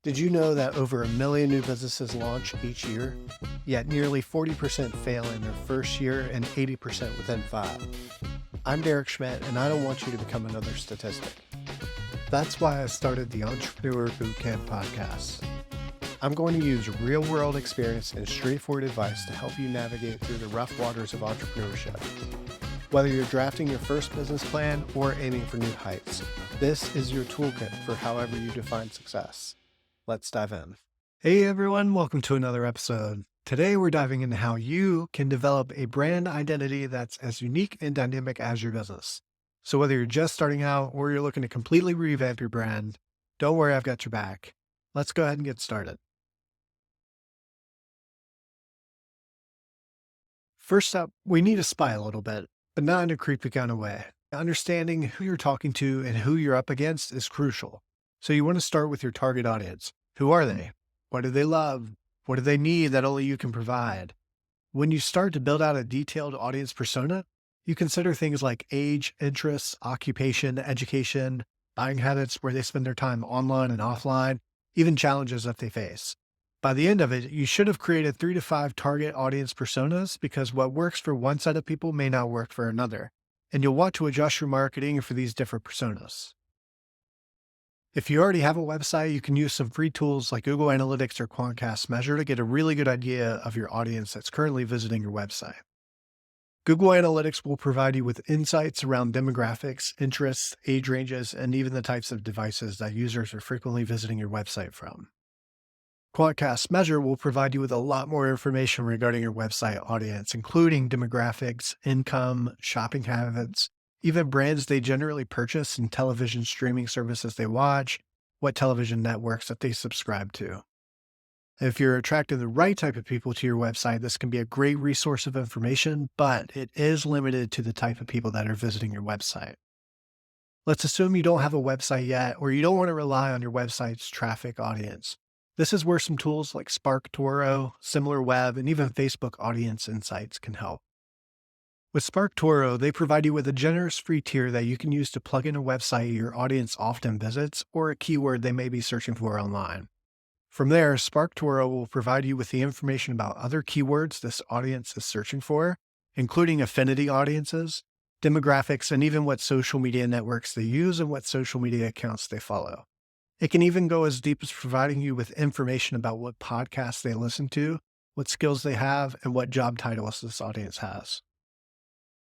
Did you know that over 1 million new businesses launch each year? Yet nearly 40% fail in their first year and 80% within 5. I'm Derek Schmidt, and I don't want you to become another statistic. That's why I started the Entrepreneur Bootcamp podcast. I'm going to use real-world experience and straightforward advice to help you navigate through the rough waters of entrepreneurship. Whether you're drafting your first business plan or aiming for new heights, this is your toolkit for however you define success. Let's dive in. Hey everyone, welcome to another episode. Today we're diving into how you can develop a brand identity that's as unique and dynamic as your business. So whether you're just starting out or you're looking to completely revamp your brand, don't worry, I've got your back. Let's go ahead and get started. First up, we need to spy a little bit, but not in a creepy kind of way. Understanding who you're talking to and who you're up against is crucial. So you want to start with your target audience. Who are they? What do they love? What do they need that only you can provide? When you start to build out a detailed audience persona, you consider things like age, interests, occupation, education, buying habits, where they spend their time online and offline, even challenges that they face. By the end of it, you should have created 3 to 5 target audience personas, because what works for one set of people may not work for another, and you'll want to adjust your marketing for these different personas. If you already have a website, you can use some free tools like Google Analytics or Quantcast Measure to get a really good idea of your audience that's currently visiting your website. Google Analytics will provide you with insights around demographics, interests, age ranges, and even the types of devices that users are frequently visiting your website from. Quantcast Measure will provide you with a lot more information regarding your website audience, including demographics, income, shopping habits, even brands they generally purchase and television streaming services they watch, what television networks that they subscribe to. If you're attracting the right type of people to your website, this can be a great resource of information, but it is limited to the type of people that are visiting your website. Let's assume you don't have a website yet, or you don't want to rely on your website's traffic audience. This is where some tools like SparkToro, SimilarWeb, and even Facebook Audience Insights can help. With SparkToro, they provide you with a generous free tier that you can use to plug in a website your audience often visits or a keyword they may be searching for online. From there, SparkToro will provide you with the information about other keywords this audience is searching for, including affinity audiences, demographics, and even what social media networks they use and what social media accounts they follow. It can even go as deep as providing you with information about what podcasts they listen to, what skills they have, and what job titles this audience has.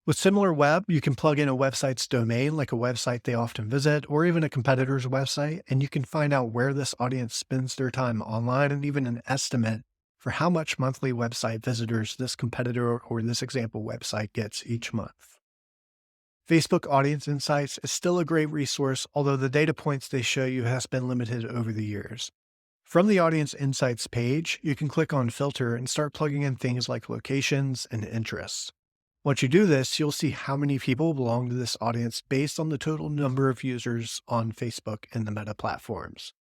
With SimilarWeb, you can plug in a website's domain, like a website they often visit, or even a competitor's website, and you can find out where this audience spends their time online and even an estimate for how much monthly website visitors this competitor or this example website gets each month. Facebook Audience Insights is still a great resource, although the data points they show you has been limited over the years. From the Audience Insights page, you can click on Filter and start plugging in things like locations and interests. Once you do this, you'll see how many people belong to this audience based on the total number of users on Facebook and the Meta platforms.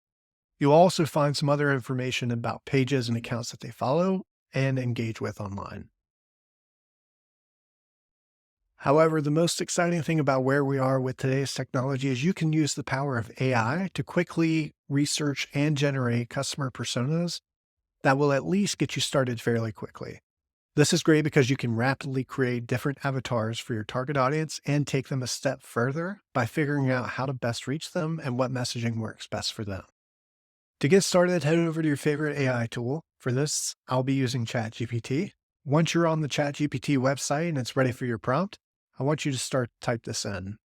You'll also find some other information about pages and accounts that they follow and engage with online. However, the most exciting thing about where we are with today's technology is you can use the power of AI to quickly research and generate customer personas that will at least get you started fairly quickly. This is great because you can rapidly create different avatars for your target audience and take them a step further by figuring out how to best reach them and what messaging works best for them. To get started, head over to your favorite AI tool. For this, I'll be using ChatGPT. Once you're on the ChatGPT website and it's ready for your prompt, I want you to start to type this in.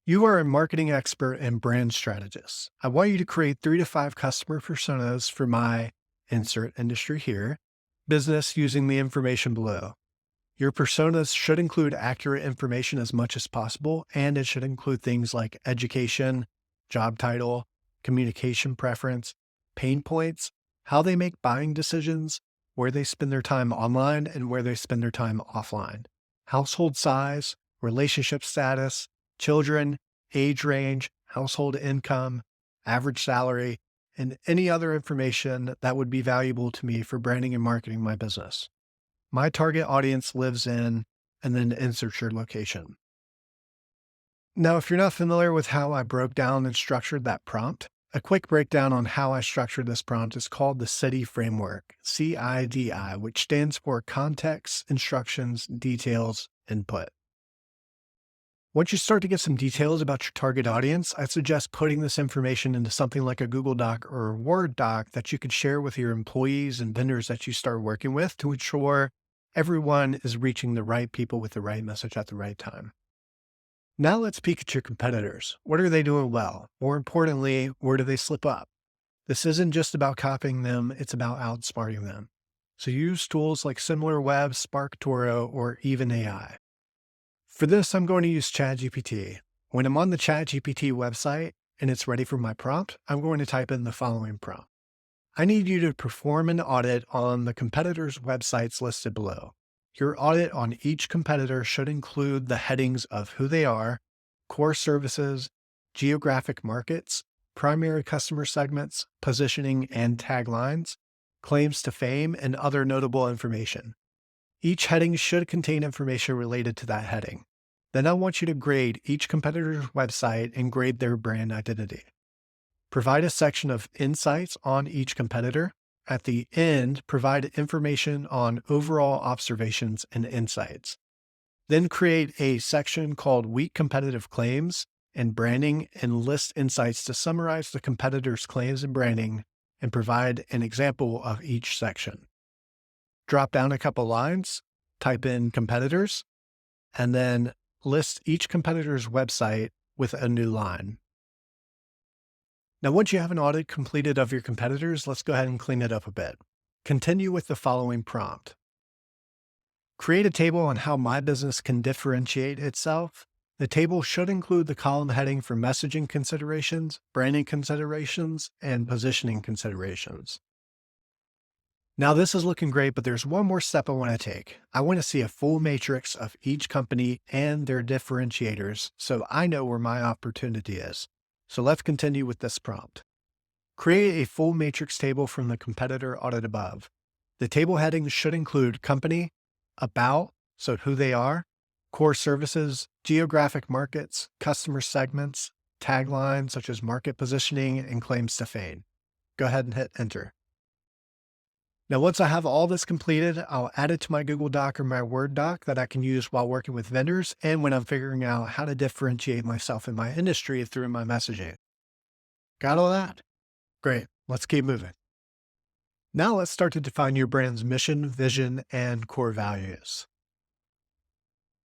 You are a marketing expert and brand strategist. I want you to create 3 to 5 customer personas for my insert industry here business using the information below. Your personas should include accurate information as much as possible, and it should include things like education, job title, communication preference, pain points, how they make buying decisions, where they spend their time online and where they spend their time offline, household size, relationship status, children, age range, household income, average salary, and any other information that would be valuable to me for branding and marketing my business. My target audience lives in, and then insert your location. Now, if you're not familiar with how I broke down and structured that prompt, A quick breakdown on how I structured this prompt is called the CIDI framework, CIDI, which stands for Context, Instructions, Details, Input. Once you start to get some details about your target audience, I suggest putting this information into something like a Google Doc or a Word doc that you could share with your employees and vendors that you start working with to ensure everyone is reaching the right people with the right message at the right time. Now let's peek at your competitors. What are they doing well? More importantly, where do they slip up? This isn't just about copying them, it's about outsmarting them. So use tools like SimilarWeb, SparkToro, or even AI. For this, I'm going to use ChatGPT. When I'm on the ChatGPT website and it's ready for my prompt, I'm going to type in the following prompt. I need you to perform an audit on the competitors' websites listed below. Your audit on each competitor should include the headings of who they are, core services, geographic markets, primary customer segments, positioning and taglines, claims to fame, and other notable information. Each heading should contain information related to that heading. Then I want you to grade each competitor's website and grade their brand identity. Provide a section of insights on each competitor. At the end, provide information on overall observations and insights. Then create a section called Weak Competitive Claims and Branding and list insights to summarize the competitor's claims and branding and provide an example of each section. Drop down a couple lines, type in competitors, and then list each competitor's website with a new line. Now, once you have an audit completed of your competitors, let's go ahead and clean it up a bit. Continue with the following prompt. Create a table on how my business can differentiate itself. The table should include the column heading for messaging considerations, branding considerations, and positioning considerations. Now this is looking great, but there's one more step I want to take. I want to see a full matrix of each company and their differentiators so I know where my opportunity is. So let's continue with this prompt. Create a full matrix table from the competitor audit above. The table headings should include company, about, so who they are, core services, geographic markets, customer segments, taglines such as market positioning, and claims to fame. Go ahead and hit enter. Now, once I have all this completed, I'll add it to my Google Doc or my Word doc that I can use while working with vendors and when I'm figuring out how to differentiate myself in my industry through my messaging. Got all that? Great. Let's keep moving. Now let's start to define your brand's mission, vision, and core values.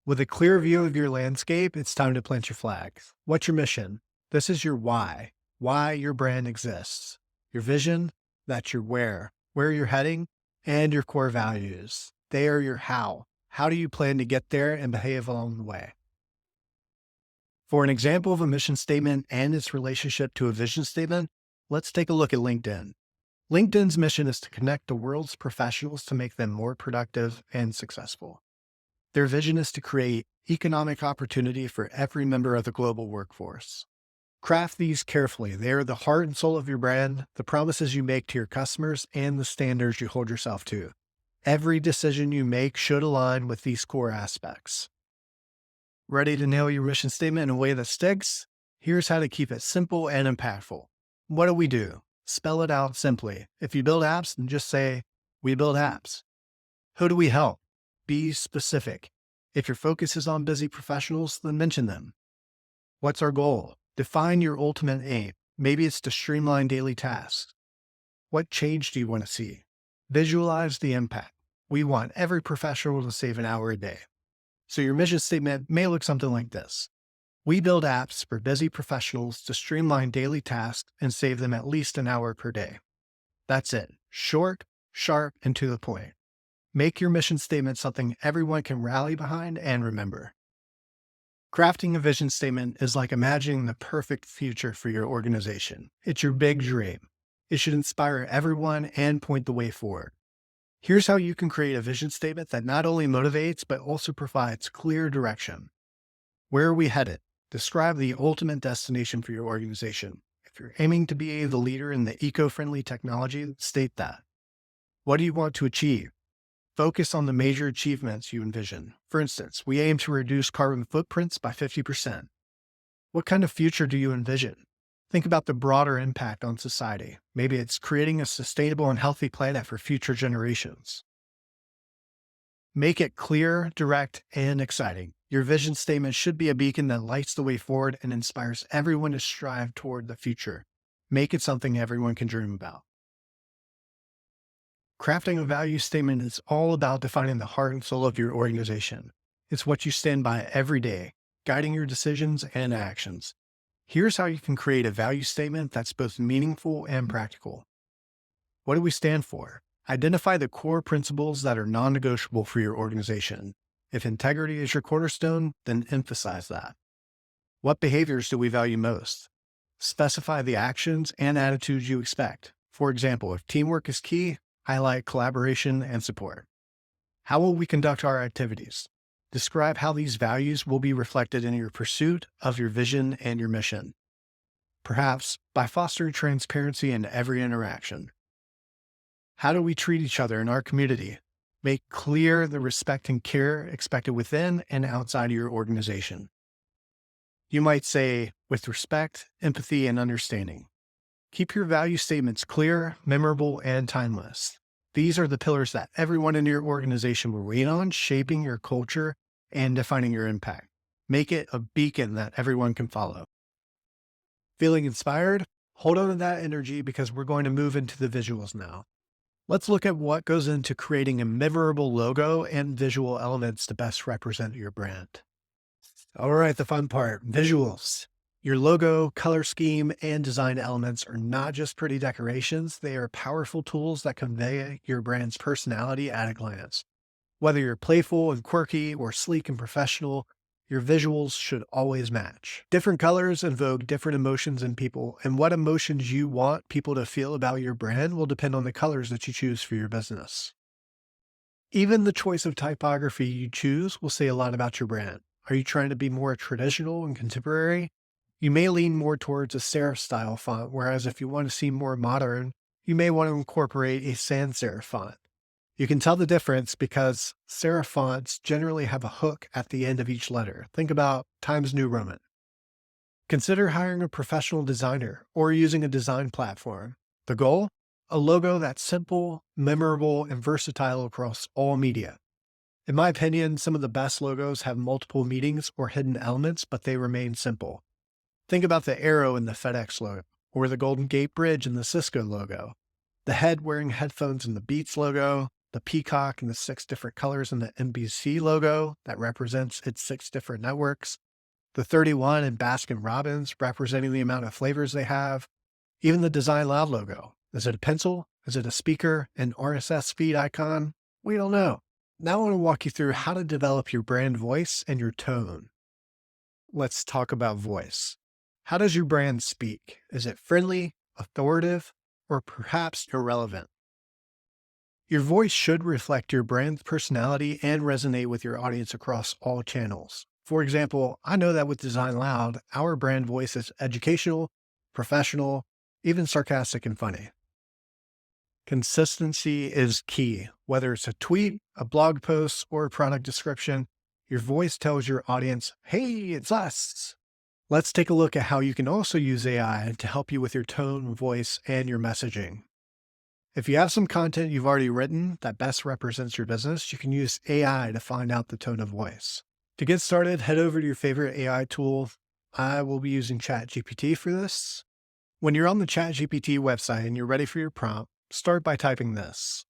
With a clear view of your landscape, it's time to plant your flags. What's your mission? This is your why your brand exists. Your vision, that's your where you're heading, and your core values. They are your how. How do you plan to get there and behave along the way? For an example of a mission statement and its relationship to a vision statement, let's take a look at LinkedIn. LinkedIn's mission is to connect the world's professionals to make them more productive and successful. Their vision is to create economic opportunity for every member of the global workforce. Craft these carefully. They are the heart and soul of your brand, the promises you make to your customers, and the standards you hold yourself to. Every decision you make should align with these core aspects. Ready to nail your mission statement in a way that sticks? Here's how to keep it simple and impactful. What do? Spell it out simply. If you build apps, then just say, we build apps. Who do we help? Be specific. If your focus is on busy professionals, then mention them. What's our goal? Define your ultimate aim. Maybe it's to streamline daily tasks. What change do you want to see? Visualize the impact. We want every professional to save an hour a day. So your mission statement may look something like this. We build apps for busy professionals to streamline daily tasks and save them at least an hour per day. That's it. Short, sharp, and to the point. Make your mission statement something everyone can rally behind and remember. Crafting a vision statement is like imagining the perfect future for your organization. It's your big dream. It should inspire everyone and point the way forward. Here's how you can create a vision statement that not only motivates, but also provides clear direction. Where are we headed? Describe the ultimate destination for your organization. If you're aiming to be the leader in the eco-friendly technology, state that. What do you want to achieve? Focus on the major achievements you envision. For instance, we aim to reduce carbon footprints by 50%. What kind of future do you envision? Think about the broader impact on society. Maybe it's creating a sustainable and healthy planet for future generations. Make it clear, direct, and exciting. Your vision statement should be a beacon that lights the way forward and inspires everyone to strive toward the future. Make it something everyone can dream about. Crafting a value statement is all about defining the heart and soul of your organization. It's what you stand by every day, guiding your decisions and actions. Here's how you can create a value statement that's both meaningful and practical. What do we stand for? Identify the core principles that are non-negotiable for your organization. If integrity is your cornerstone, then emphasize that. What behaviors do we value most? Specify the actions and attitudes you expect. For example, if teamwork is key, highlight collaboration and support. How will we conduct our activities? Describe how these values will be reflected in your pursuit of your vision and your mission. Perhaps by fostering transparency in every interaction. How do we treat each other in our community? Make clear the respect and care expected within and outside of your organization. You might say, with respect, empathy, and understanding. Keep your value statements clear, memorable, and timeless. These are the pillars that everyone in your organization will lean on, shaping your culture and defining your impact. Make it a beacon that everyone can follow. Feeling inspired? Hold on to that energy because we're going to move into the visuals now. Let's look at what goes into creating a memorable logo and visual elements to best represent your brand. All right, the fun part, visuals. Your logo, color scheme, and design elements are not just pretty decorations. They are powerful tools that convey your brand's personality at a glance. Whether you're playful and quirky or sleek and professional, your visuals should always match. Different colors invoke different emotions in people, and what emotions you want people to feel about your brand will depend on the colors that you choose for your business. Even the choice of typography you choose will say a lot about your brand. Are you trying to be more traditional and contemporary? You may lean more towards a serif style font, whereas if you want to seem more modern, you may want to incorporate a sans serif font. You can tell the difference because serif fonts generally have a hook at the end of each letter. Think about Times New Roman. Consider hiring a professional designer or using a design platform. The goal? A logo that's simple, memorable, and versatile across all media. In my opinion, some of the best logos have multiple meanings or hidden elements, but they remain simple. Think about the arrow in the FedEx logo, or the Golden Gate Bridge in the Cisco logo, the head wearing headphones in the Beats logo, the peacock in the 6 different colors in the NBC logo that represents its 6 different networks, the 31 in Baskin Robbins representing the amount of flavors they have, even the Design Loud logo. Is it a pencil? Is it a speaker? An RSS feed icon? We don't know. Now I want to walk you through how to develop your brand voice and your tone. Let's talk about voice. How does your brand speak? Is it friendly, authoritative, or perhaps irrelevant? Your voice should reflect your brand's personality and resonate with your audience across all channels. For example, I know that with Design Loud, our brand voice is educational, professional, even sarcastic and funny. Consistency is key. Whether it's a tweet, a blog post, or a product description, your voice tells your audience, hey, it's us. Let's take a look at how you can also use AI to help you with your tone, voice, and your messaging. If you have some content you've already written that best represents your business, you can use AI to find out the tone of voice. To get started, head over to your favorite AI tool. I will be using ChatGPT for this. When you're on the ChatGPT website and you're ready for your prompt, start by typing this.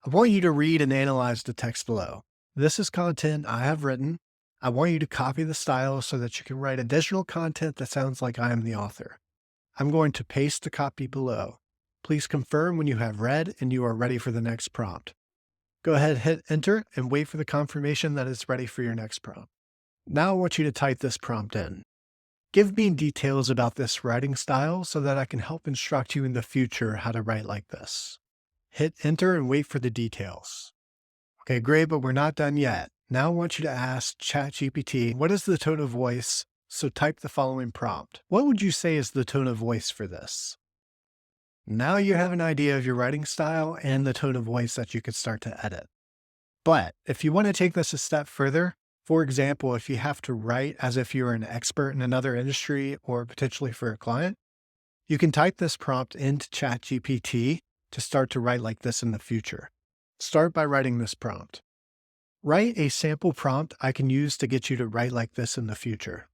I want you to read and analyze the text below. This is content I have written. I want you to copy the style so that you can write additional content that sounds like I am the author. I'm going to paste the copy below. Please confirm when you have read and you are ready for the next prompt. Go ahead, hit enter, and wait for the confirmation that it's ready for your next prompt. Now I want you to type this prompt in. Give me details about this writing style so that I can help instruct you in the future how to write like this. Hit enter and wait for the details. Okay, great, but we're not done yet. Now I want you to ask ChatGPT, what is the tone of voice? So type the following prompt. What would you say is the tone of voice for this? Now you have an idea of your writing style and the tone of voice that you could start to edit. But if you want to take this a step further, for example, if you have to write as if you're an expert in another industry or potentially for a client, You can type this prompt into ChatGPT to start to write like this in the future. Start by writing this prompt. Write a sample prompt I can use to get you to write like this in the future.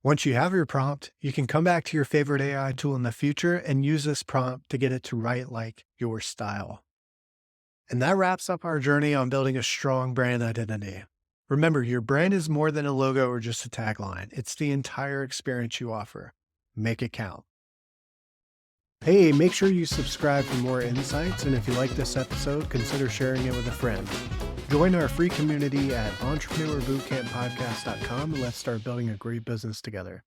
Once you have your prompt, you can come back to your favorite AI tool in the future and use this prompt to get it to write like your style. And that wraps up our journey on building a strong brand identity. Remember, your brand is more than a logo or just a tagline. It's the entire experience you offer. Make it count. Hey, make sure you subscribe for more insights, and if you like this episode, consider sharing it with a friend. Join our free community at entrepreneurbootcamppodcast.com and let's start building a great business together.